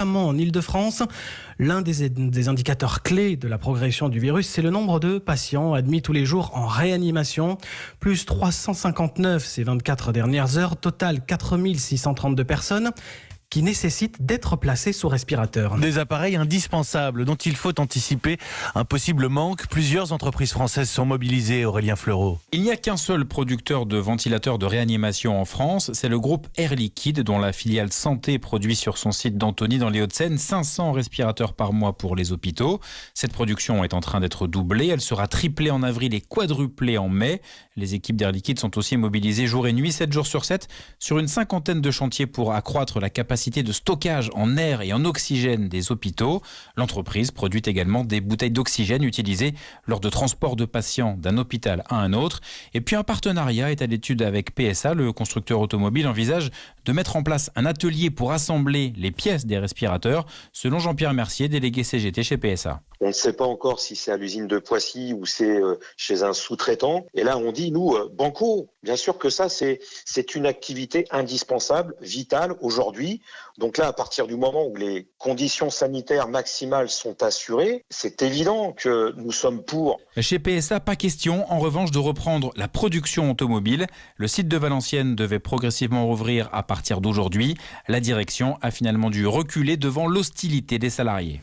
Notamment en Île-de-France, l'un des indicateurs clés de la progression du virus, c'est le nombre de patients admis tous les jours en réanimation. Plus 359 ces 24 dernières heures, total 4632 personnes qui nécessitent d'être placées sous respirateur. Des appareils indispensables dont il faut anticiper un possible manque. Plusieurs entreprises françaises sont mobilisées, Aurélien Fleureau. Il n'y a qu'un seul producteur de ventilateurs de réanimation en France, c'est le groupe Air Liquide, dont la filiale Santé produit sur son site d'Antony dans les Hauts-de-Seine 500 respirateurs par mois pour les hôpitaux. Cette production est en train d'être doublée, elle sera triplée en avril et quadruplée en mai. Les équipes d'Air Liquide sont aussi mobilisées jour et nuit, 7 jours sur 7, sur une cinquantaine de chantiers pour accroître la capacité de stockage en air et en oxygène des hôpitaux. L'entreprise produit également des bouteilles d'oxygène utilisées lors de transport de patients d'un hôpital à un autre. Et puis un partenariat est à l'étude avec PSA. Le constructeur automobile envisage de mettre en place un atelier pour assembler les pièces des respirateurs, selon Jean-Pierre Mercier, délégué CGT chez PSA. On ne sait pas encore si c'est à l'usine de Poissy ou c'est chez un sous-traitant. Et là, on dit, nous, banco. Bien sûr que ça, c'est une activité indispensable, vitale aujourd'hui. Donc là, à partir du moment où les conditions sanitaires maximales sont assurées, c'est évident que nous sommes pour. Chez PSA, pas question, en revanche, de reprendre la production automobile. Le site de Valenciennes devait progressivement rouvrir à partir d'aujourd'hui. La direction a finalement dû reculer devant l'hostilité des salariés.